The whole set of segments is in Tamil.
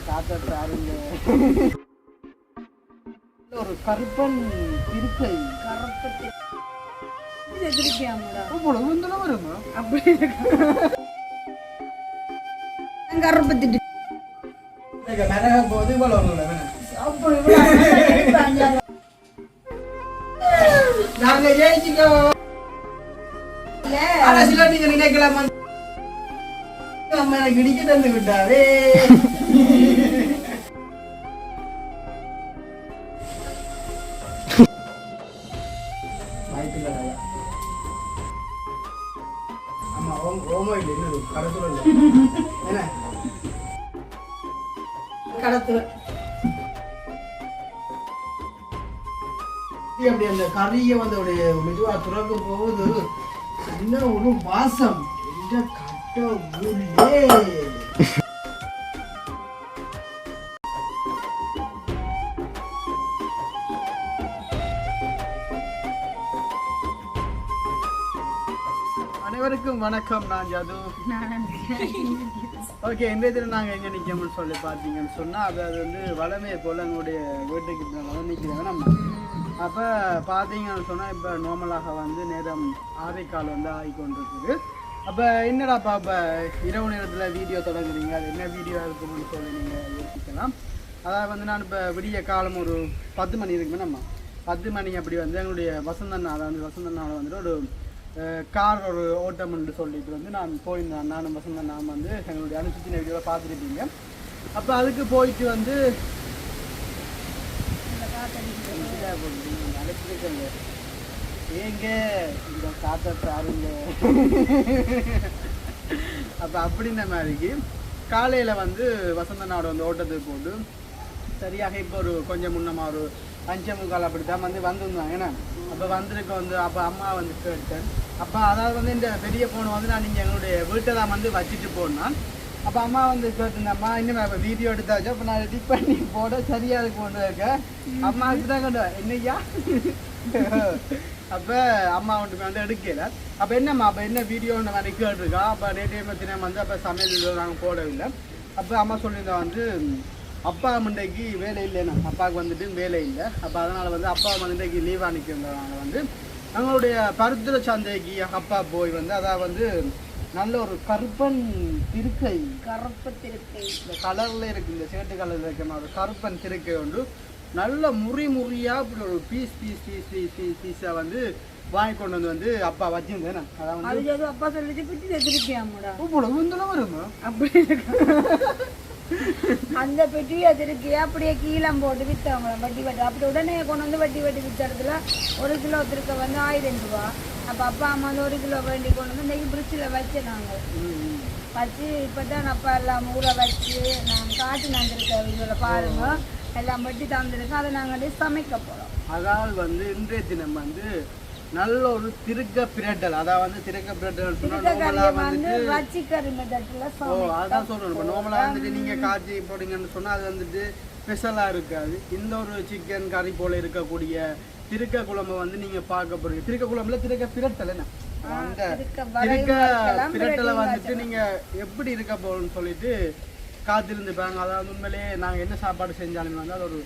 காத்தாருங்க ஒரு கருப்பன் இருக்கை கருப்பத்தை வருங்க அப்படி கருப்பத்திட்டு மிளக போது இவ்வளவு நாங்க ஜெயிச்சுக்கோ சில நீங்க நினைக்கலாம் அம்மா எனக்கு இடிக்க தந்து விட்டாவே ஆமா ஓமோ இல்லை இன்னொரு கடத்துல என்ன கடத்து அப்படி அந்த கறியை வந்து அப்படியே மெதுவா துறக்க போகுது என்ன ஒரு வாசம் எந்த கட்ட ஊரிலே அனைவருக்கும் வணக்கம். நான் ஜது. ஓகே, இன்றைய தினம் நாங்கள் எங்கே நிற்கோம்னு சொல்லி பார்த்தீங்கன்னு சொன்னால் அது வந்து வளமையை போல் எங்களுடைய வீட்டுக்கு தான் நிற்கிறோங்க நம்ம. அப்போ பார்த்தீங்கன்னு சொன்னால் இப்போ நார்மலாக வந்து நேரம் 6:15 வந்து ஆகிக்கொண்டிருக்குது. அப்போ என்னடாப்பா இப்போ இரவு நேரத்தில் வீடியோ தொடங்குறீங்க, அது என்ன வீடியோ இருக்கும்னு சொல்லி நீங்கள் யோசிக்கலாம். அதாவது வந்து நான் இப்போ விடிய காலம் ஒரு 10 மணி இருக்குமே நம்ம 10 மணி அப்படி வந்து எங்களுடைய வசந்தண்ணா, அதாவது வசந்தண்ணாவில் வந்துட்டு ஒரு கார் ஒரு ஓட்டம்னு சொல்லிட்டு வந்து நான் போயிருந்தேன். நானும் வசந்தண்ணா வந்து எங்களுடைய அனுசரிச்சின வீடியோவில் பார்த்துருப்பீங்க. அப்போ அதுக்கு போயிட்டு வந்து அழைச்சிருக்கங்க ஏங்க இந்த காத்த ஆளுங்க அப்போ அப்படின்ற மாதிரிக்கு காலையில் வந்து வசந்தண்ணாவோட வந்து ஓட்டத்துக்கு போட்டு சரியாக இப்போ ஒரு கொஞ்சம் முன்னமாக ஒரு 5:45 அப்படி தான் வந்து வந்திருந்தாங்க. ஏன்னா அப்போ வந்திருக்க வந்து அப்போ அம்மா வந்து கேட்டேன். அப்போ அதாவது வந்து இந்த பெரிய ஃபோன் வந்து நான் நீங்கள் எங்களுடைய வீட்டை தான் வந்து வச்சுட்டு போனேன். அப்போ அம்மா வந்து கேட்டிருந்தேம்மா இன்னும் இப்போ வீடியோ எடுத்தாச்சு, அப்போ நான் எடிட் பண்ணி போட சரியாக இருக்கு கொண்டு இருக்கேன். அம்மாவுக்கு தான் கொண்டு என்னையா அப்போ அம்மா வந்து எடுக்கல. அப்போ என்னம்மா அப்போ என்ன வீடியோன்னு மாதிரி கேட்டிருக்கா. அப்போ நேற்றைய பற்றின வந்து அப்போ சமையல் வீடியோ நாங்கள் போடவில்லை. அப்போ அம்மா சொல்லியிருந்தா வந்து அப்பா முண்டைக்கு வேலை இல்லைன்னா அப்பாவுக்கு வந்துட்டு வேலை இல்லை. அப்போ அதனால் வந்து அப்பா முண்டைக்கு லீவாக நிற்கிறதுனால வந்து எங்களுடைய பருத்திர சந்தைக்கு அப்பா போய் வந்து அதாவது வந்து நல்ல ஒரு கருப்பன் திருக்கை, கருப்பு திருக்கை இந்த கலரில் இருக்குது, இந்த சேட்டு கலரில் இருக்கிற ஒரு கருப்பன் திருக்கை வந்து நல்ல முறியாக இப்படி ஒரு பீஸாக வந்து வாங்கி கொண்டு வந்து அப்பா வச்சிருந்தேன். அதாவது அப்பா சொல்லிட்டு பிச்சு திருப்பியாமடா வருங்க அப்படி அந்த பெட்டியை திருக்கி அப்படியே கீழே போட்டு விற்றவங்க வட்டி அப்படி உடனே கொண்டு வந்து வட்டி விற்றதுல 1 கிலோ திருக்க வந்து 1000 ரூபா. அப்போ அப்பா அம்மா வந்து 1 கிலோ வேண்டி கொண்டு வந்து இன்றைக்கி பிரிட்ஜில் வச்சு நாங்கள் வச்சு இப்போ தான் அப்பா எல்லாம் ஊற வச்சு நாங்கள் காட்டி தந்துருக்கோம். இதில் பாருங்க எல்லாம் வட்டி தந்துருக்கோம். அதை நாங்கள் சமைக்க போகிறோம். அதாவது வந்து இன்றைய தினம் வந்து நல்ல ஒரு திருக்க பிரட்டல், அதாவது வந்து திருக்க பிரட்டல் அதான் சொல்றோம். நார்மலா வந்துட்டு நீங்க காய்ச்சி போடுங்கன்னு சொன்னா அது வந்துட்டு ஸ்பெஷலா இருக்காது. இந்த ஒரு சிக்கன் கறி போல இருக்கக்கூடிய திருக்க குழம்பு வந்து நீங்க பார்க்க போறீங்க. திருக்க குழம்புல திருக்க பிரட்டல் என்ன அந்த திருக்க பிரட்டலை வந்துட்டு நீங்க எப்படி இருக்க போறோம்னு சொல்லிட்டு காத்திருந்துப்பாங்க. அதாவது உண்மையிலேயே நாங்க என்ன சாப்பாடு செஞ்சாலுமே வந்து அது ஒரு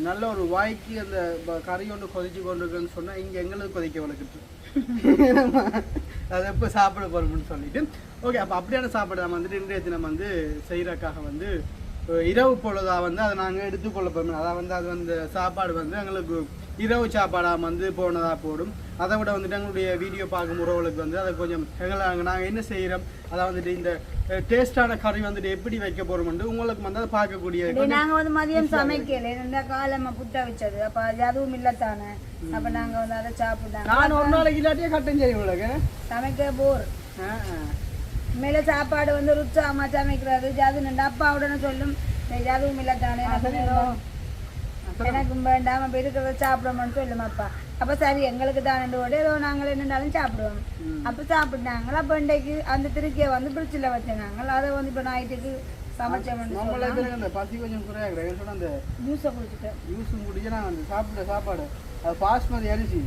நல்ல ஒரு வாய்க்கு அந்த கறி ஒன்று கொதிச்சு கொண்டிருக்குன்னு சொன்னால் இங்கே எங்களுக்கு கொதிக்க வளர்க்குது. அதை எப்போ சாப்பிட போகிறோம்னு சொல்லிட்டு ஓகே. அப்போ அப்படியான சாப்பாடு நம்ம வந்துட்டு இன்றைய தினம் வந்து செய்கிறக்காக வந்து இரவு பொழுதாக வந்து அதை நாங்கள் எடுத்துக்கொள்ள போகிறோம். அதாவது வந்து அது வந்து சாப்பாடு வந்து எங்களுக்கு இரவு சாப்பாடாக வந்து போனதாக போடும். அதை விட வந்துட்டு எங்களுடைய வீடியோ பார்க்கும் உறவுகளுக்கு வந்து அதை கொஞ்சம் நாங்கள் என்ன செய்கிறோம், அதை வந்துட்டு இந்த டேஸ்டான கறி வந்துட்டு எப்படி வைக்க போகிறோம்ட்டு உங்களுக்கு வந்து அதை பார்க்கக்கூடிய. நாங்கள் வந்து மதியம் சமைக்கல, இந்த காலமா புட்டா வச்சது. அப்போ அதுவும் இல்லத்தானே. அப்போ நாங்கள் வந்து அதை சாப்பிட்டாங்க. நான் ஒரு நாளைக்கு இல்லாட்டியே கட்டம் செய்யும் உங்களுக்கு சமைக்க போர். மேலே சாப்பாடு வந்து ருச்சா அம்மா சமைக்கிறது ஜாது நின்று அப்பா உடனே சொல்லும் அதுவும் இல்லத்தானே எனக்கு வேண்டாம் அப்போ இருக்கிறத சாப்பிடுவோம்னு சொல்லும் அப்பா. அப்போ சரி எங்களுக்கு தானே ஓட ஏதோ நாங்கள் என்னண்டாலும் சாப்பிடுவோம். அப்போ சாப்பிட்டாங்களா. அப்போ இன்றைக்கு அந்த திருக்கியை வந்து பிரிட்ஜில் வச்சுனாங்க. அதை வந்து இப்போ நைட்டுக்கு சமைச்சோம். பசி கொஞ்சம் குறையாக அந்த ஜூஸை குடிச்சிட்டேன். ஜூஸ் குடிச்சு நாங்கள் அந்த சாப்பிட்ட சாப்பாடு அது பாஸ்மதி அரிசி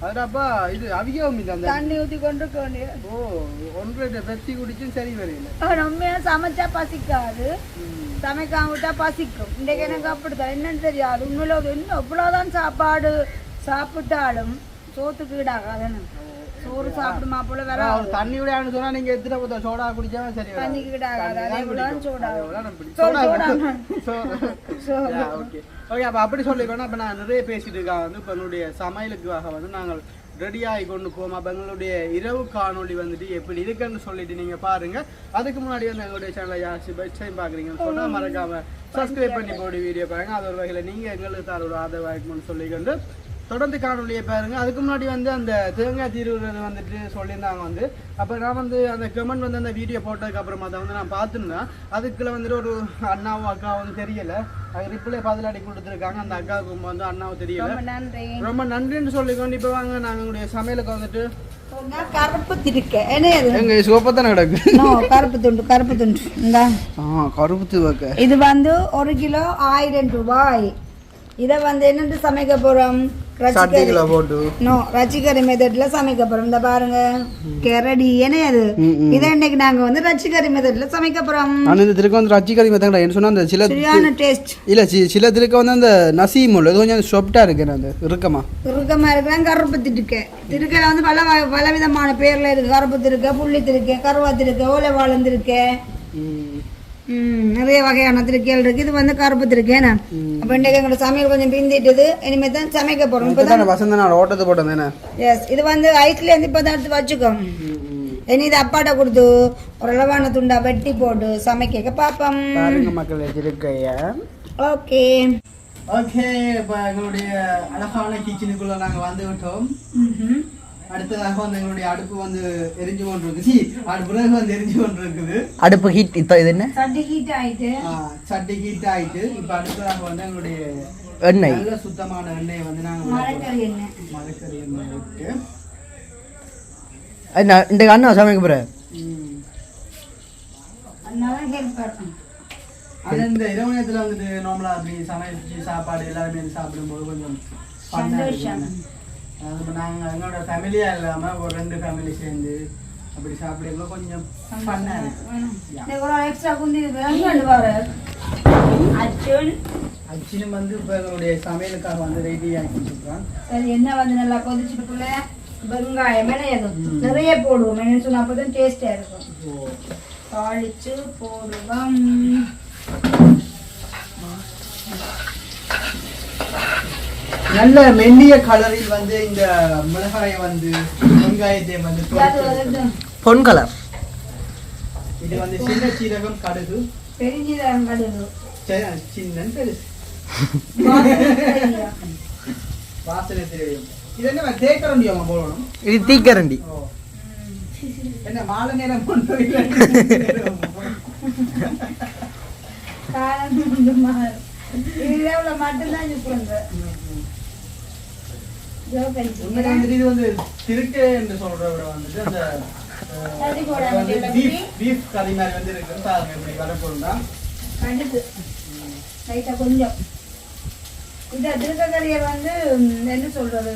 அதுடாப்பா இது அவியவும் இல்லை அந்த தண்ணி ஊற்றி கொண்டு இருக்க வேண்டிய ஓ 1 லிட்டர் பெப்சி குடிச்சும் சரி வரையில உண்மையாக சமைச்சா பசிக்காது சமைக்காம விட்டா பசிக்கும் இன்றைக்கு எனக்கு அப்படித்தான் என்னன்னு தெரியாது உண்மையில இன்னும் எவ்வளோதான் சாப்பாடு சாப்பிட்டாலும் சோத்துக்கு ஈடாகாது சோறு சாப்பிடுமா போல வேற தண்ணி விடான்னு சொன்னா நீங்க எத்தனை போதா சோடா குடிச்சா சரி தண்ணிக்கு ஈடாகாது அதே போல சோடா ஓகே ஓகே அப்போ அப்படி சொல்லிக்கோன்னா இப்போ நான் நிறைய பேசிட்டு இருக்கேன் வந்து இப்போ என்னுடைய சமையலுக்காக வந்து நாங்கள் ரெடி ஆகி கொண்டு போவோம். அப்போ எங்களுடைய இரவு காணொலி வந்துட்டு எப்படி இருக்குன்னு சொல்லிட்டு நீங்கள் பாருங்கள். அதுக்கு முன்னாடி வந்து எங்களுடைய சேனலை யாராச்சும் பெஸ்ட் டைம் பார்க்குறீங்கன்னு சொன்னால் மறக்காமல் சப்ஸ்கிரைப் பண்ணி போட்டு வீடியோ பாருங்கள். அது ஒரு வகையில் நீங்கள் எங்களுக்கு தர ஒரு ஆதரவு வாய்க்கும்னு சொல்லிக்கொண்டு தொடர்ந்து காணொலியை பாருங்கள். அதுக்கு முன்னாடி வந்து அந்த தேங்காய் தீர்வுறது வந்துட்டு சொல்லியிருந்தாங்க வந்து. அப்போ நான் வந்து அந்த கமெண்ட் வந்து அந்த வீடியோ போட்டதுக்கு அப்புறமா தான் வந்து நான் பார்த்துருந்தேன். அதுக்குள்ள வந்துட்டு ஒரு அண்ணாவும் அக்காவும் வந்து தெரியலை. அது ரிப்ளை பதிலடி கொடுத்துருக்காங்க. அந்த அக்காவுக்கு வந்து அண்ணாவும் தெரியலை. ரொம்ப நன்றின்னு சொல்லிக்கொண்டு இப்போ வாங்க நாங்கள் எங்களுடைய சமையலுக்கு வந்துட்டு கருப்பு திருக்க என்ன சோப்பத்தானே கிடக்கு கருப்பு துண்டு இந்த கருப்பு துவக்க இது வந்து 1 கிலோ 1000 ரூபாய். இதை வந்து என்னென்று சமைக்க போறோம் ரச்சிக்கறி மெத்தட்ல சமைக்க போறோம். இந்த பாருங்க கெரடி என்ன அது இதை இன்னைக்கு நாங்க வந்து ரச்சிக்கறி மெத்தட்ல சமைக்க போறோம். இந்த திருக்க வந்து ரச்சிக்கறி மெத்தட் என்ன சொன்னா அந்த சில சரியான டேஸ்ட் இல்ல சில திருக்க வந்து அந்த நசீமுல் அது கொஞ்சம் சாஃப்ட்டா இருக்கு. அந்த இறுக்கமா இருக்கிறாங்க. கருப்பு திருக்கையில வந்து பல விதமான பேர்ல இருக்கு. கருப்பு திருக்க, புள்ளி திருக்க, கருவா திருக்க, ஓலைவாளம் திருக்க, நிறைய வகையான திருக்கைகள் இருக்கு. இது வந்து கருப்பு திருக்கேனா. அப்ப இன்றைக்கு எங்களோட சமையல் கொஞ்சம் பிந்திட்டது. இனிமே தான் சமைக்க போறோம். இப்பதான் வசந்த நாள் ஓட்டத்தை போட்டேன். எஸ் இது வந்து ஐஸ்ல இருந்து இப்பதான் எடுத்து வச்சுக்கோம். இனி இது அப்பாட்ட கொடுத்து ஒரு அளவான துண்டா வெட்டி போட்டு சமைக்க பாப்போம். மக்கள் திருக்கைய ஓகே ஓகே. இப்போ எங்களுடைய அழகான கிச்சனுக்குள்ள நாங்க வந்து விட்டோம். அடுத்ததாக வந்து எங்களுடைய அடுப்பு வந்து எரிஞ்சு கொண்டு இருக்குது. அடுப்பு வந்து எரிஞ்சு கொண்டு இருக்குது. அடுப்பு ஹீட் இப்போ இது என்ன சட்டி ஹீட் ஆயிட்டு இப்போ அடுத்ததாக வந்து எங்களுடைய எண்ணெய் நல்ல சுத்தமான எண்ணெயை வந்து நாங்க மரக்கறி எண்ணெய் விட்டு இந்த அண்ணா சமைக்க போறேன். அது இந்த இரவு நேரத்துல வந்துட்டு நார்மலா அப்படி சமைச்சு சாப்பாடு எல்லாருமே சாப்பிடும்போது கொஞ்சம் சந்தோஷம். நாங்கள் எங்களோட ஃபேமிலியா இல்லாம ஒரு 2 ஃபேமிலி சேர்ந்து அப்படி சாப்பிடும்போது கொஞ்சம் ஃபன்னா அச்சினும் வந்து இப்போ எங்களுடைய சமையலுக்காக வந்து ரெடி ஆகிட்டு இருக்கிறோம். சரி எண்ணெய் வந்து நல்லா கொதிச்சுட்டுக்குள்ள வெங்காயம் நிறைய போடுவோம். என்னன்னு சொன்னா அப்பதான் டேஸ்டா இருக்கும். தாளிச்சு போடுவோம். நல்ல மெல்லிய கலரில் வந்து இந்த மிளகாயை வந்து வெங்காயத்தை வந்து பொன் கலர். இது வந்து சின்ன சீரகம், கடுகு, பெருஞ்சீரகம், கடுகு சின்ன பெருசு வாசனை தெரியும். இது என்ன தேக்கரண்டி அவங்க போடணும். இது தீக்கரண்டி. என்ன மாலை நேரம் கொண்டு மட்டும்தான் இது வந்து திருக்கை என்று சொல்ற விட வந்துட்டு அந்த பீஃப் கறி மாதிரி வந்து இருக்கு. வரப்போம் தான் கொஞ்சம் இந்த திருக்க கறியை வந்து என்ன சொல்றது,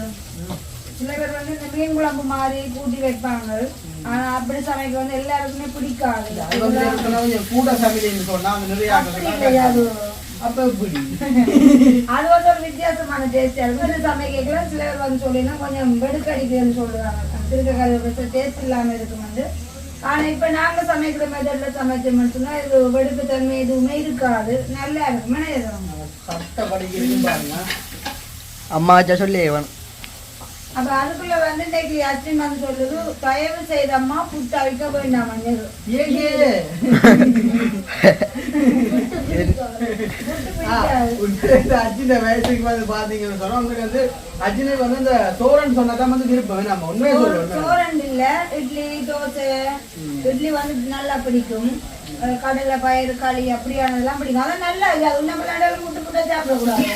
சில பேர் வந்து இந்த மீன் குழம்பு மாதிரி கூட்டி வைப்பாங்க. ஆனா அப்படி சமைக்க வந்து எல்லாருக்குமே பிடிக்காது. கூட சமையல் சொன்னா கிடையாது. அப்ப எப்படி அது வந்து ஒரு வித்தியாசமான டேஸ்ட் இருக்கும். சமைக்கல சில பேர் வந்து சொல்லினா கொஞ்சம் வெடுக்கடிக்குதுன்னு சொல்லுவாங்க. திருக்க கறி டேஸ்ட் இல்லாம இருக்கும் வந்து. ஆனா இப்ப நாங்க சமைக்கிற மெத்தட்ல சமைச்சோம்னு சொன்னா இது வெடுப்பு தன்மை எதுவுமே இருக்காது, நல்லா இருக்கும். அம்மா சொல்லி அப்ப அதுக்குள்ள வந்து இன்னைக்கு அச்சின் வந்து சொல்லுது, தயவு செய்தம்மா புட்டு அவிக்க வேண்டாம். அஜின வயசுக்கு வந்து பாத்தீங்கன்னு சொன்னா உங்களுக்கு வந்து அஜினுக்கு வந்து இந்த சோரன் சொன்னதான் வந்து விருப்பம். நம்ம உண்மையை சொல்றோம். சோரன் இல்ல, இட்லி, தோசை. இட்லி வந்து நல்லா பிடிக்கும். கடலை, பயிறு, களி அப்படியானதெல்லாம் பிடிக்கும். அதான் நல்லா இது. நம்ம நடுவில் முட்டு முட்டை சாப்பிடக்கூடாது.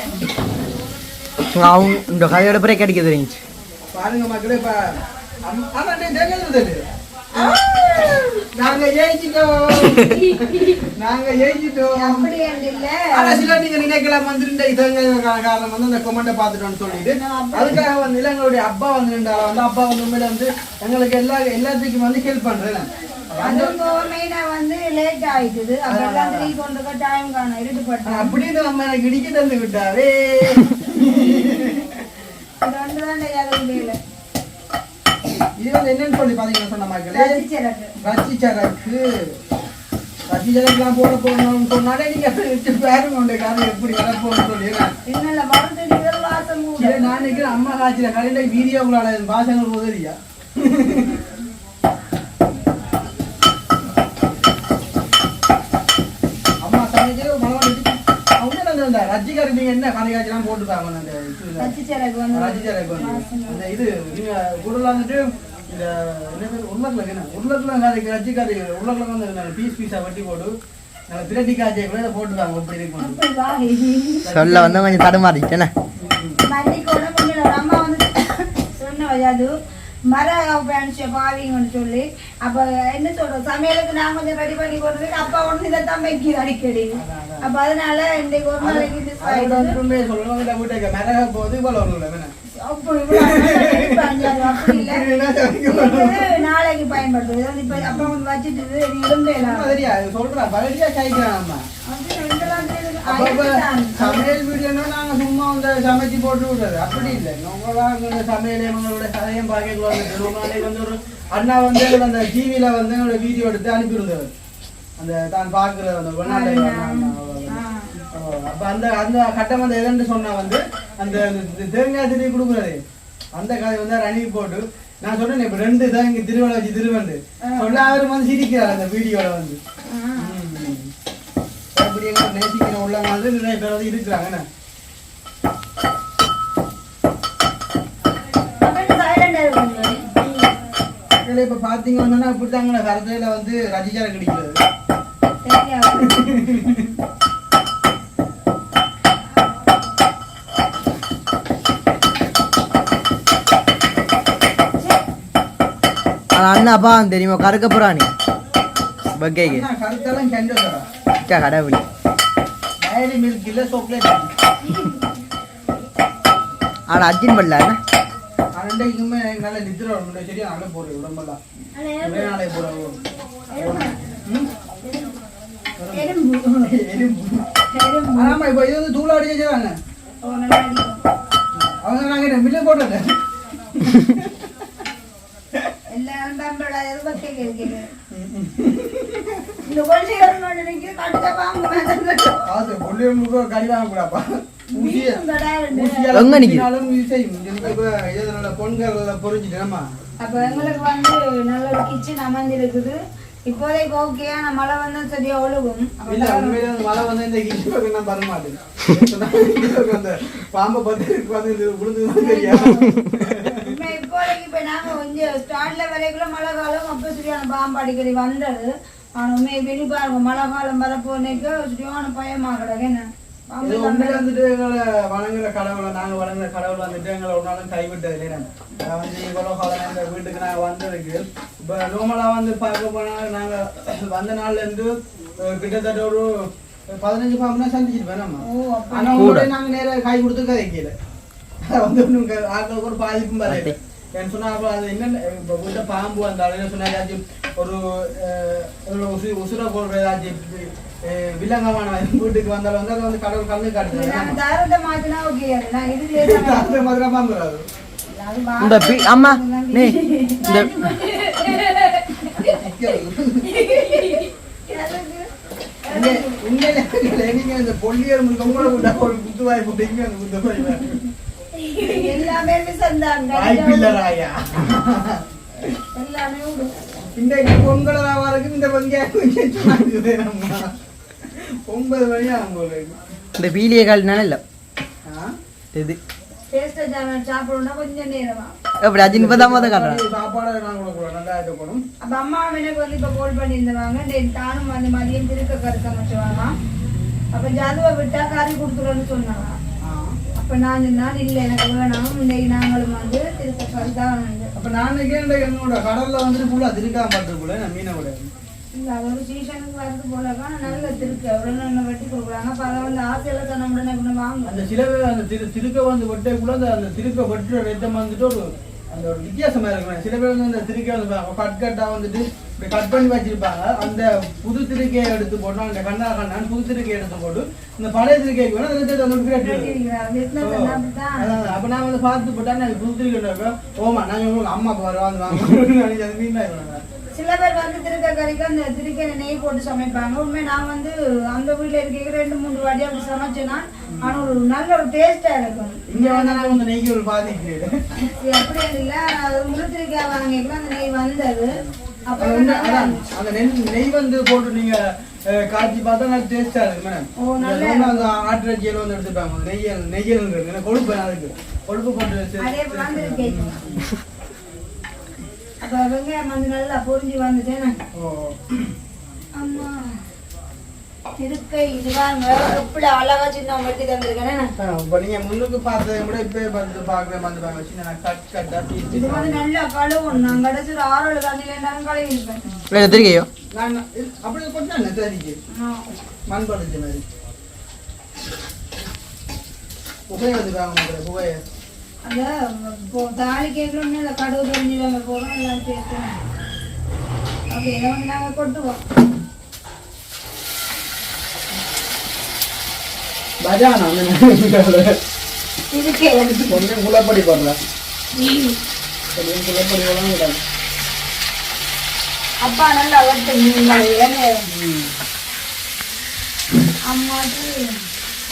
இந்த கையோட பிரேக் அடிக்க தெரிஞ்சு பாருங்க மக்களே. இப்ப நாங்க ஜெயிச்சிட்டோம். அப்படி இல்ல ஆனா சில நீங்க நினைக்கலாம் வந்து காரணம் வந்து அந்த கொமெண்ட்டை பார்த்துட்டோம்னு சொல்லிட்டு அதுக்காக வந்து எங்களுடைய அப்பா வந்து அப்பா வந்து உண்மையில வந்து எங்களுக்கு எல்லாத்துக்கும் வந்து ஹெல்ப் பண்றேன். வந்து லேட் ஆயிடுது அப்பெல்லாம் 3 கொண்டு டைம் காண இருட்டுப்பட்டேன் அப்படின்னு நம்ம எனக்கு இடிக்க தந்து விட்டாரே. இது வந்து என்னன்னு சொல்லி பாத்தீங்கன்னா சொன்ன மக்களே ரச்சி சரக்கு போட போகணும்னு சொன்னாலே நீங்க பேரும் உண்டு காரணம் எப்படி வர போகணும்னு சொல்லி நான் நினைக்கிறேன் அம்மா காய்ச்சல கடையில வீடியோங்களால வாசங்கள் உதவியா அம்மா சமைச்சு அவங்க ரஜிகாரி நீங்க என்ன கதை காய்ச்சலாம் போட்டுருக்காங்க அந்த ரஜிச்சரக்கு அந்த இது நீங்க குடல வந்துட்டு இந்த உருளைக்கிழங்கு ரஜிக்காரி உருளைக்கிழங்கு வந்து பீஸ் பீஸா வெட்டி போட்டு பிரட்டி காய்ச்சல் கூட போட்டுருக்காங்க அப்படி இருக்கும் சொல்ல வந்து கொஞ்சம் தடுமாறிட்டேன் அம்மா வந்து சொன்ன மர பாவிங்கன்னு சொல்லி அப்ப என்ன சொல்றோம் சமையலுக்கு நான் கொஞ்சம் ரெடி பண்ணி போடுறதுக்கு அப்பா ஒண்ணு இதைத்தான் வைக்கிது அடிக்கடி அப்ப அதனால இன்னைக்கு ஒரு நாளைக்கு மிளகா போது நாளைக்கு பயன்படுத்துது இப்ப அப்பா வந்து வச்சுட்டு சொல்றேன் பழகியா காய்க்கிறான் சமையல் வீடியோன்னா நாங்க சும்மா வந்து சமைச்சு போட்டு விடுறது அப்படி இல்லை நம்மளா சமையல் எங்களோட கதையும் பார்க்க வந்து ஒரு அண்ணா வந்து அந்த டிவியில வந்து எங்களோட வீடியோ எடுத்து அனுப்பியிருந்தவர் அந்த தான் பாக்குறது அந்த வெளிநாட்டு அப்ப அந்த அந்த கட்டம் வந்து எதுன்னு சொன்னா வந்து அந்த தேங்காய் திரி கொடுக்குறது அந்த கதை வந்து அனுப்பி போட்டு நான் சொன்னேன் இப்ப 2 தான் இங்க திருவள்ள வச்சு திருவண்டு சொல்ல அவரு வந்து சிரிக்கிறார் அந்த வீடியோல வந்து நேசிக்கிற உள்ளவங்க நிறைய பேர் வந்து இருக்கிறாங்க. இப்ப பாத்தீங்கன்னா அப்படித்தாங்க கரத்தையில வந்து ரஜிஜார கிடைக்கிறது அண்ணாப்பா தெரியுமா கறக்க புறாணி பக்கைக்கு கருத்தெல்லாம் கண்டு கடவுளி டைரி மில்க் இல்ல சாக்லேட் ஆனா அர்ஜுன் பண்ணல அண்டைக்குமே நல்ல நித்திர வரும் சரியா நல்ல போடுற உடம்பெல்லாம் ஒரே நாளே போடுறோம் ஆமா இப்ப இது வந்து தூளாடி வச்சுறாங்க அவங்க நாங்க மில்ல போட்டது எல்லாரும் தம்பளா எதுபத்தி கேக்குறீங்க இந்த கொள்ளையர் நினைக்க கட்ட வாங்க அது கொள்ளையருக்கு கறி வாங்க கூடாப்பா பொங்கல் பொறிஞ்சிட்டேமா அப்ப எங்களுக்கு வந்து நல்ல ஒரு கிச்சன் அமைஞ்சிருக்குது இப்போதைக்கு ஓகேயான மழை வந்து சரியா ஒழுகும் இல்ல உண்மையிலே மழை வந்து இந்த கிச்சனுக்கு நான் வர மாட்டேன் அந்த பாம்பை பத்தி வந்து விழுந்துதான் தெரியாது இப்போதைக்கு இப்ப நாங்க கொஞ்சம் ஸ்டார்ட்ல வரைக்குள்ள மழை காலம் அப்ப சரியான பாம்பு அடிக்கடி வந்தது ஆனா வெளி பாருங்க மழை காலம் வரப்போனேக்கு சரியான பயமா கிடக்கு என்ன வந்துட்டு எங்களை வணங்குற கடவுளை நாங்க வணங்குற கடவுளை வந்துட்டு எங்களை ஒரு நாளும் கைவிட்டது இல்லையா வந்து இவ்வளவு காலம் இந்த வீட்டுக்கு நாங்க வந்ததுக்கு இப்ப நோமலா வந்து பார்க்க போனா நாங்க வந்த நாள்ல இருந்து கிட்டத்தட்ட ஒரு 15 பாம்புனா சந்திச்சுட்டு வேணாமா ஆனா நாங்க நேர கை கொடுத்து கதைக்கல வந்து ஆக்களுக்கு ஒரு பாதிப்பும் வரையில ஏன்னு சொன்னா அது என்ன இப்ப வீட்டை பாம்பு வந்தாலும் சொன்னா ஏதாச்சும் ஒரு உசுர போடுற ஏதாச்சும் வில்லங்கமான வீட்டுக்கு வந்தாலும் வந்து அதை வந்து கடவுள் கண்ணு காட்டுறது அம்மா நீங்க இந்த பொல்லியர் உங்களை ஒரு குத்துவாய் போட்டீங்க அந்த குத்துவாய் எல்லாமே இன்றைக்கு பொங்கல் வரக்கு இந்த நம்ம 9 மணி ஆகும் இந்த பீலிய கால்னால இல்ல இது சாப்பிடணும்னா கொஞ்சம் நேரமா அப்படி அஜின் இப்பதான் மொதல் காட்டுறேன் சாப்பாடு நல்லா இருக்கணும் அப்ப அம்மா எனக்கு வந்து இப்ப கோல் பண்ணியிருந்தவாங்க தானும் வந்து மதியம் திருக்க கருக்க வச்சுவாங்க அப்ப ஜாதுவை விட்டா கறி கொடுத்துருன்னு சொன்னாங்க அப்ப நான் சொன்னால் இல்லை எனக்கு வேணும் இன்னைக்கு நாங்களும் வந்து திருத்தக்காரி தான் வந்து அப்ப நான் நினைக்கிறேன் என்னோட கடல்ல வந்துட்டு ஃபுல்லா திருக்காம பார்த்துருக்குள்ள நான் மீனை விட இல்லை அது ஒரு சீசனுக்கு வரது போலக்கா நல்ல திருக்கு அவ்வளோ நல்லா வெட்டி கொடுக்குறாங்க அப்போ அதை வந்து ஆசையில் சொன்ன உடனே வாங்க அந்த சில பேர் அந்த திருக்க வந்து வெட்டே கூட அந்த திருக்க வெட்டுற ரேட்டம் வந்துட்டு ஒரு அந்த ஒரு வித்தியாசமா இருக்கு. சில பேர் வந்து அந்த திருக்கை வந்து கட்டா வந்துட்டு இப்படி கட் பண்ணி வச்சிருப்பாங்க. அந்த புது திருக்கையை எடுத்து போட்டோம் அந்த கண்ணான் புது திருக்கையை எடுத்து போட்டு இந்த பழைய திருக்கைக்கு வேணும் அப்ப நான் வந்து பார்த்து போட்டா எனக்கு புது திருக்கை ஓமா நாங்க உங்களுக்கு அம்மாக்கு வரோம் வாங்க மீன் சில பேர் வந்து திருக்கை கறிக்கு அந்த திருக்கையில நெய் போட்டு சமைப்பாங்க. உண்மை நான் வந்து அந்த வீட்டுல இருக்க 2-3 வாட்டி அப்படி சமைச்சேன்னா ஆனா ஒரு நல்ல ஒரு டேஸ்டா இருக்கும். இங்க வந்து உங்க நெய்க்கு ஒரு பாதிக்கு அப்படி இல்ல முழு திருக்கையா வாங்கிக்கலாம் அந்த நெய் வந்தது. அப்ப அந்த நெய் வந்து போட்டு நீங்க காய்ச்சி பார்த்தா நல்லா டேஸ்டா இருக்கு மேடம். அந்த ஆட்டுறச்சியில வந்து எடுத்துப்பாங்க நெய்யல் கொழுப்பு அதுக்கு கொழுப்பு போட்டு அதே போல அப்ப வெங்காயம் வந்து நல்லா பொரிஞ்சு வந்துட்டேன். அம்மா இருக்கை இதுவாங்க எப்படி அழகா சின்ன வெட்டி தந்திருக்கேன். இப்ப நீங்க முன்னுக்கு பார்த்ததை விட இப்ப வந்து பாக்குறேன் வந்துருவாங்க சின்ன கட் கட்டா இது வந்து நல்லா கழுவணும். நான் கடைசி ஒரு 6-7 தண்ணியில இருந்தாலும் கழுவி இருப்பேன். தெரியும் நான் அப்படி கொஞ்சம் சரிக்கு மண் படுத்து மாதிரி புகையை வந்துருவாங்க புகையை அந்த தாலி கேட்கணும்னு அந்த கடுகு தெரிஞ்சுதாங்க போகிறோம் எல்லாம் சேர்க்கணும். அப்படி இதை வந்து நாங்கள் கொட்டுவோம். இதுக்கே கொஞ்சம் குளப்படி போடுறேன் குளப்படி போடலாம். அப்பா நல்லா வட்டு அம்மாக்கு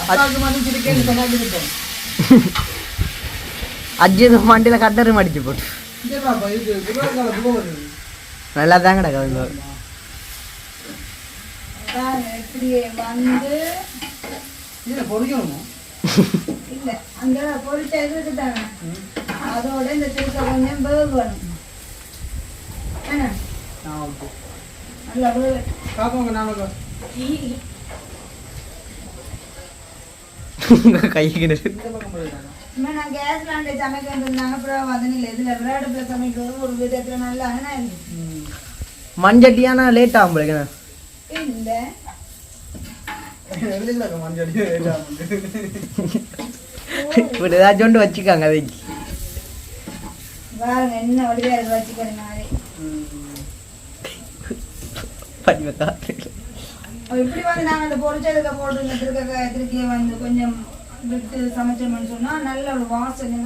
அப்பாவுக்கு மட்டும் சிரிக்கேன்னு சொன்னாங்க இருக்கோம். அஜித் மண்டியில கட்டரும் அடிச்சு போட்டு நல்லா தான் கிடக்கு. எப்படி வந்து பொறிக்கணும் இல்ல அந்த பொறிச்ச இதுதாங்க அதோட இந்த திருக்க கொஞ்சம் வேகணும். நல்லா பாப்போங்க நாம கைக்கு நான் கேஸ்ல அண்டை சமைக்க இருந்தாங்க. அப்புறம் வதனில் இதுல விளையாடுல சமைக்கிறது ஒரு விதத்துல நல்லா மஞ்சட்டியானா லேட் ஆகும் போல இந்த இப்படி ஏதாச்சும் வச்சுக்காங்க அதைக்கு பாருங்க என்ன வடிவா இருக்கு வச்சுக்கிறேன் நாளே இப்படி வந்து நாங்க அந்த பொரிச்சதுக்கு போட்டு திருக்கிய வந்து கொஞ்சம் விட்டு சமைச்சோம்னு சொன்னா நல்ல ஒரு வாசனை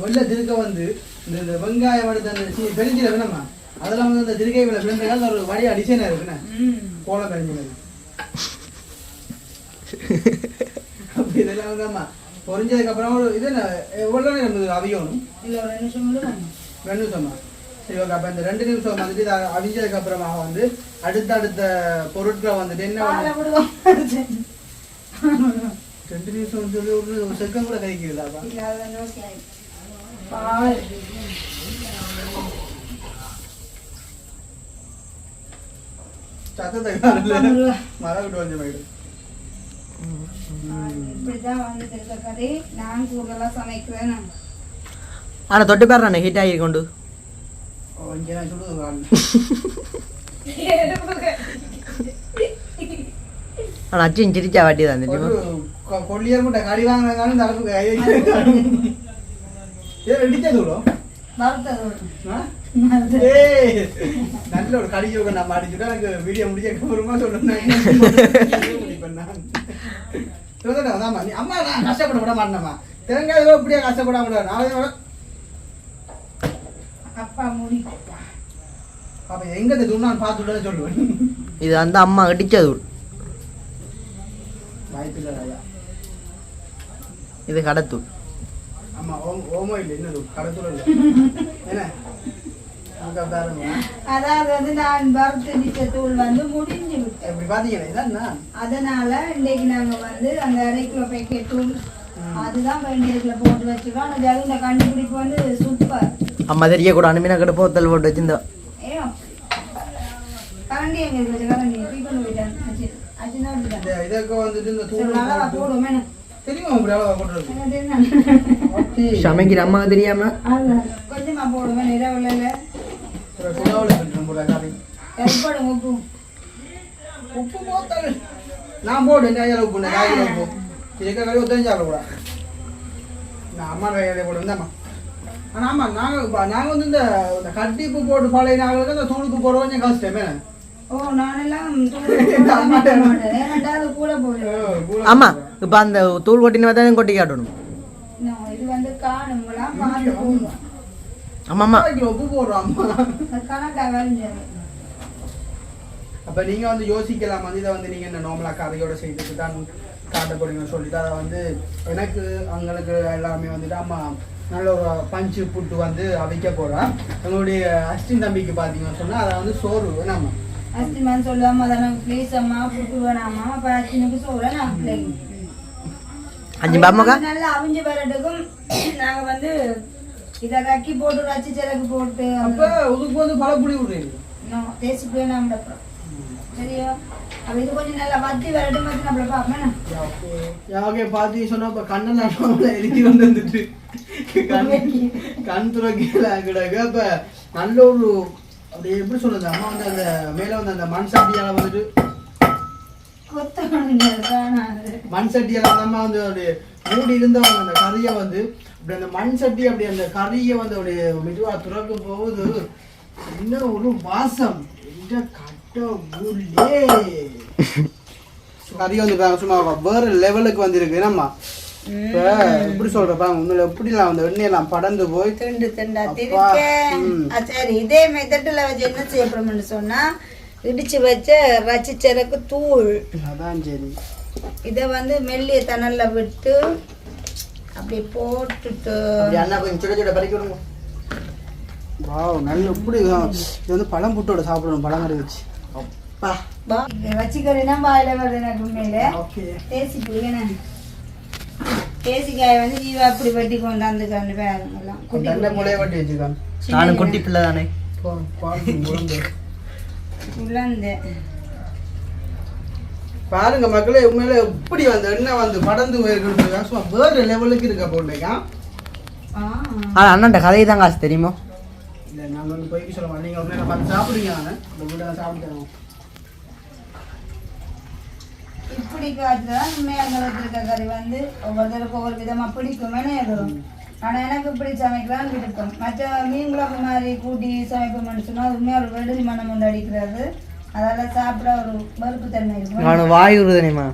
வெள்ள திருக்க வந்து இந்த வெங்காயம் எடுத்து பெருஞ்சில வேணாமா அதெல்லாம் வந்து அந்த திருக்கை விளையாடுறதுக்காக ஒரு வழியா டிசைனா இருக்குண்ணே கோலம் பெருஞ்சினது அப்படி இதெல்லாம் வந்து பொரிஞ்சதுக்கு அப்புறம் இது என்ன எவ்வளோ நேரம் அவியணும்? இல்லை ஒரு 2 நிமிஷமா. சரி ஓகே. அப்போ இந்த 2 நிமிஷம் வந்துட்டு இதை அவிஞ்சதுக்கு அப்புறமா வந்து அடுத்த பொருட்களை வந்துட்டு என்ன 2 நிமிஷம் சொல்லி ஒரு செகண்ட் கூட கைக்குதாப்பா. சத்தத்தை மரம் விட்டு கொஞ்சம் போயிடும். இப்படிதான் வந்து திருக்கறி நான் கூடுதலாம் சமைக்கிறேன். ஆனா தொட்டு பேர் நான் ஹிட் ஆகி கொண்டு ஆனா அச்சும் சிரிச்சா வாட்டி தான் கொள்ளியர் முட்டை கறி வாங்கினாலும் நல்ல ஒரு கடிக்க நம்ம அடிச்சுட்டா எனக்கு வீடியோ முடிச்சதுக்கப்புறமா சொல்லணும். அம்மா நான் கஷ்டப்பட விட மாட்டேனம்மா தேங்காய் இப்படியே கஷ்டப்பட முடியாது. அப்பா முடி அப்ப எங்க துண்ணான்னு பார்த்துட்டு சொல்லுவேன். இது அந்த அம்மா கடிச்சது வாய்ப்பில்லை. இது கடத்தூள். ஆமா ஓமோ இல்லை என்ன கடத்தூள் இல்லை என்ன அதாவது வந்து நான் வறுத்த தூள் வந்து முடிஞ்சு விட்டேன். இப்படி பாத்தீங்கன்னா அதனால இன்னைக்கு நாங்க வந்து அந்த 1/2 கிலோ பேக்கெட் தூள் அதுதான் வேண்டியதுல போட்டு வச்சுக்கிறோம். அந்த இந்த கண்டுபிடிப்பு வந்து சூப்பர். அம்மா தெரிய கூட அனுப்பினா கூட போத்தல் போட்டு வச்சிருந்தோம். கரண்டி எங்க இருக்கு? கரண்டி பீக்கன் போயிட்டான். இதற்கு வந்துட்டு இந்த தூள் நல்லா போடுவோமே. தெரியுமா இப்படி அளவா போட்டுருக்கு? சமைக்கிற அம்மா தெரியாம கொஞ்சமா போடுவேன். இரவுல உப்பு உப்பு போத்தல் நான் போடு உப்பு உப்பு இதுக்கு கறி தெரிஞ்சாலும் கூட நான் அம்மா கையில போட்டு வந்தேம்மா. ஆனால் ஆமாம் நாங்கள் வந்து இந்த கட்டி உப்பு போட்டு பழைய நாங்களுக்கு அந்த தூள் உப்பு போட கொஞ்சம் கஷ்டமே. ஆமா இப்ப அந்த தூள் கொட்டின தான் கொட்டி காட்டணும். ஆமா ஆமா உப்பு போடுறோம். அப்ப நீங்க வந்து யோசிக்கலாம் வந்து இதை வந்து நீங்க இந்த நார்மலா கரையோட செய்துட்டு தான் காட்ட போறீங்கன்னு சொல்லிட்டு அதை வந்து எனக்கு அவங்களுக்கு எல்லாமே வந்துட்டு அம்மா நல்ல ஒரு பஞ்சு புட்டு வந்து அவிக்க போறேன். எங்களுடைய அஸ்டின் தம்பிக்கு பாத்தீங்கன்னு சொன்னா அதை வந்து சோறு வேணாமா அஸ்திமான்னு சொல்லாம அதை ப்ளீஸ் அம்மா புட்டு வேணாமா அப்ப அஸ்தினுக்கு சோறு நான் நல்லா அவிஞ்சு வரட்டுக்கும் நாங்க வந்து இதை கக்கி போட்டு ரச்சி சிறகு போட்டு அப்ப உதுக்கு வந்து பல புளி விடுறீங்க தேசி போய் நாம் சரியா அப்ப இது கொஞ்சம் நல்லா வத்தி வரட்டும் வந்து நம்மள பாப்பேன். ஓகே பாத்தி சொன்னா இப்ப கண்ணெல்லாம் எழுதி வந்துட்டு கண் துறக்கல கிடக்கு. அப்ப நல்ல ஒரு அப்படி எப்படி சொல்றது அம்மா வந்து அந்த மேல வந்து அந்த மண் சட்டியால வந்துட்டு மண் சட்டியால அம்மா வந்து அப்படி மூடி இருந்தவங்க அந்த கறியை வந்து அப்படி அந்த மண் சட்டி அப்படி அந்த கறியை வந்து அப்படி மெதுவா துறக்கும் போகுது இன்னும் ஒரு வாசம் கறி வந்து சும்மா வேற லெவலுக்கு வந்துருக்கு. என்னம்மா இப்ப எப்படி சொல்றப்ப உங்களை எப்படிலாம் வந்து எண்ணெயெல்லாம் படந்து போய் திண்டு திண்டா சரி இதே மெத்தட்ல வச்சு என்ன செய்யப்படும்னு சொன்னா இடிச்சு வச்ச ரச்சிச்சரக்கு தூள் அதான் சரி இத வந்து மெல்லிய தணல்ல விட்டு அப்படி போட்டுட்டு அண்ணா கொஞ்சம் சுட சுட பறிக்க விடுங்க. வாவ் நல்ல இப்படி இது வந்து பழம் புட்டோட சாப்பிடணும் பழம் கறி வச்சு அப்பா வச்சிக்கறினா வாயில வருது எனக்கு உண்மையில தேசி புரியன தேசிக்காய் வந்து ஜீவா அப்படி வெட்டி கொண்டாந்து கண்டு பேருங்கெல்லாம் நல்ல முளைய வெட்டி வச்சுக்கான். நானும் குட்டி பிள்ளை தானே பாருங்க மக்களே உண்மையில எப்படி வந்து எண்ணெய் வந்து படந்து போயிருக்கிறது வேற லெவலுக்கு இருக்க போட்டேங்க. அண்ணாண்ட கதையை தான் காசு தெரியுமோ இல்லை நாங்கள் வந்து போய்க்கு சொல்ல மாட்டோம். நீங்கள் உடனே பார்த்து சாப்பிடுங்க நான் இந்த வீட்டை சாப்பிட்டுறோம். இப்படி காய்ச்சதான் உண்மையாக இருக்க கறி வந்து ஒவ்வொருத்தருக்கு ஒவ்வொரு விதமாக பிடிக்குமே இருக்கும். ஆனால் எனக்கு இப்படி சமைக்கலான்னு விருப்பம். மற்ற மீன் குழம்பு மாதிரி கூட்டி சமைப்போம்னு சொன்னால் அது உண்மையாக ஒரு வெடுதி மனம் வந்து அடிக்கிறது. அதால் சாப்பிட ஒரு பருப்பு தன்மை இருக்கும். வாய் உறுதுணைமா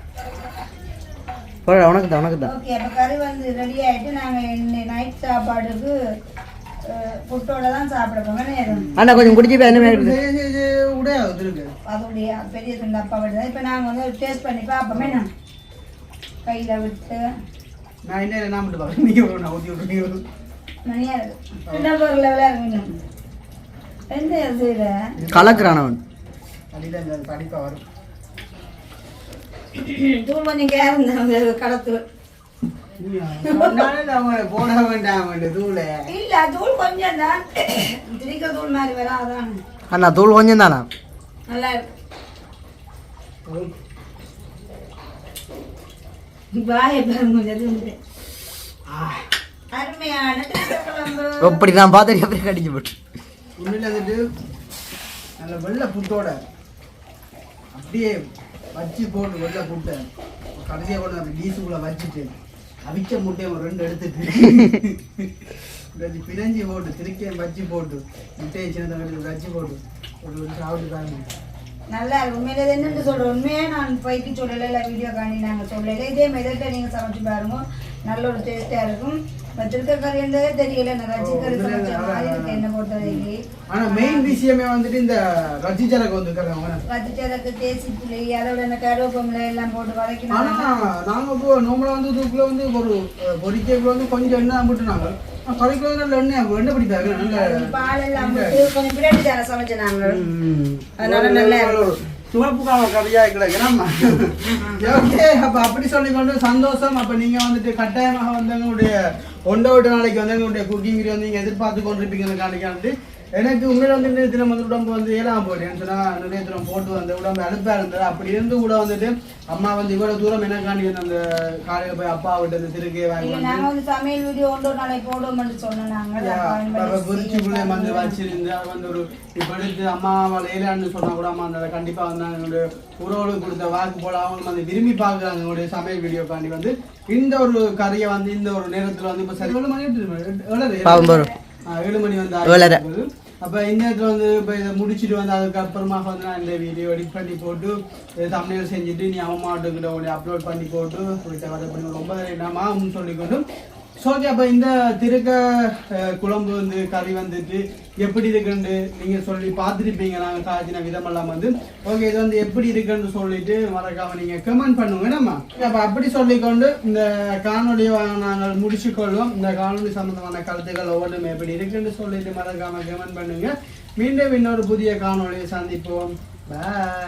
உனக்கு தான் உனக்கு தான். ஓகே அப்போ கறி வந்து ரெடி ஆகிட்டு நாங்கள் நைட் சாப்பாடுக்கு புட்டோட தான் சாப்பிடுவோம். அண்ணா கொஞ்சம் குடிச்சு அதோடைய பெரிய துண்டு அப்பா விட்டு இப்போ நாங்கள் வந்து டேஸ்ட் பண்ணி பார்ப்போமே நான் கையில் விட்டு நான் என்ன மட்டும் பார்க்குறேன் நீங்கள் நான் ஊற்றி விட்டுருக்கீங்க மணியாக இருக்கு ரெண்டா பொருள் லெவலாக இருக்கும். எந்த செய்கிற கலக்குறானவன் அடியில் படிப்பாக வரும் தூள் கொஞ்சம் கேரந்த கடத்து போட வேண்டாம் தூள் இல்ல தூள் கொஞ்சம் தான் திரிக்க தூள் மாதிரி வராதான். அண்ணா தூள் கொஞ்சம் தானா நல்லா இருக்கு. பாய் பாருங்க அருமையான அப்படிதான் பார்த்து அப்படியே கடிச்சு போட்டு உண்மையில வந்துட்டு நல்ல வெள்ளை புட்டோட அப்படியே வச்சு போட்டு வெள்ளை புட்டை கடைசியாக கொண்டு அந்த டீஸுக்குள்ளே வச்சுட்டு அவிச்ச முட்டையை ஒரு 2 எடுத்துட்டு பிணைஞ்சி போட்டு திருக்கையும் வச்சு போட்டு முட்டையை சின்ன வச்சு போட்டு ஒரு சாப்பிட்டு தாங்க நல்லா இருக்கும். உண்மையிலே என்னென்னு சொல்கிறேன் உண்மையே நான் போய்க்கு சொல்லலை இல்லை வீடியோ காணி நாங்கள் சொல்லலை. இதே மெதட்டை நீங்கள் சமைச்சு பாருங்க நல்ல ஒரு டேஸ்ட்டாக இருக்கும். திருக்க கறி இருந்ததே தெரியல நான் ரச்சி கறி சமைச்ச மாதிரி இருக்கு என்ன பொறுத்தவரைக்கு. ஆனால் மெயின் விஷயமே வந்துட்டு இந்த ரச்சி சரக்கு வந்து ரச்சி சரக்கு தேசி புளி அதோட இந்த கருவேப்பமில்லை எல்லாம் போட்டு வதக்கணும். ஆனால் நாங்கள் இப்போ நோம்பலை வந்து இதுக்குள்ளே வந்து ஒரு பொரிக்கைக்குள்ள வந்து கொஞ்சம் எண்ணெய் போட்டு நாங்கள் கறிக்குள்ள நல்ல எண்ணெய் பிடிப்பாங்க பால் எல்லாம் போட்டு கொஞ்சம் பின்னாடி தர சமைச்சேன் நாங்கள். அதனால நல்லா சிவப்பு காலம் கறியாக கிடக்குறோம். ஓகே, அப்போ அப்படி சொல்லிக்கொண்டு சந்தோஷம். அப்போ நீங்கள் வந்துட்டு கட்டாயமாக வந்து எங்களுடைய 1 நாளைக்கு வந்து எங்களுடைய குக்கிங் வீடியோ வந்து நீங்கள் எதிர்பார்த்து கொண்டிருப்பீங்கன்னு காணிக்காண்டு எனக்கு உண்மையில வந்து இந்த தினம் வந்து உடம்பு வந்து ஏழாம போயிட்டேன்னு சொன்னால் நிறைய தினம் போட்டு வந்து உடம்பு அழுப்பாக இருந்தது. அப்படி இருந்து கூட வந்துட்டு அம்மா வந்து இவ்வளோ தூரம் எனக்காண்டி வந்து அந்த காலையில் போய் அப்பா விட்டு அந்த திருக்கே வாங்கி வந்து சமையல் வீடியோ 1 நாளைக்கு போடுவோம்னு சொன்னாங்க. பொரிச்சுக்குள்ளே வந்து வச்சிருந்து அது வந்து ஒரு இப்போ எடுத்து அம்மாவால் ஏழான்னு சொன்னா கூட அம்மா அந்த கண்டிப்பாக வந்து எங்களுடைய உறவுகளுக்கு கொடுத்த வாக்கு போல அவங்களுக்கு வந்து விரும்பி பார்க்குறாங்க எங்களுடைய சமையல் வீடியோக்காண்டி வந்து இந்த ஒரு கறியை வந்து இந்த ஒரு நேரத்தில் வந்து இப்போ சரி 7 மணி 7 மணி வந்து அப்போ இந்த இடத்துல வந்து இப்போ இதை முடிச்சுட்டு வந்து அதுக்கப்புறமாக வந்து நான் இந்த வீடியோ எடிட் பண்ணி போட்டு தமிழில் செஞ்சுட்டு நீ அம்மாட்டுக்கிட்ட உடைய அப்லோட் பண்ணி போட்டு அதை பண்ணி ரொம்ப என்னமான்னு சொல்லிக்கொண்டு ஓகே. அப்போ இந்த திருக்க குழம்பு வந்து கறி வந்துட்டு எப்படி இருக்குன்னு நீங்கள் சொல்லி பார்த்துருப்பீங்க. நாங்கள் காய்ச்சின விதமெல்லாம் வந்து ஓகே இது வந்து எப்படி இருக்குன்னு சொல்லிட்டு மறக்காமல் நீங்கள் கமெண்ட் பண்ணுங்க நம்ம. அப்போ அப்படி சொல்லிக்கொண்டு இந்த காணொலியை நாங்கள் முடிச்சுக்கொள்வோம். இந்த காணொலி சம்மந்தமான கருத்துக்கள் ஒவ்வொன்றும் எப்படி இருக்குன்னு சொல்லிட்டு மறக்காமல் கமெண்ட் பண்ணுங்க. மீண்டும் இன்னொரு புதிய காணொலியை சந்திப்போம். பாய்.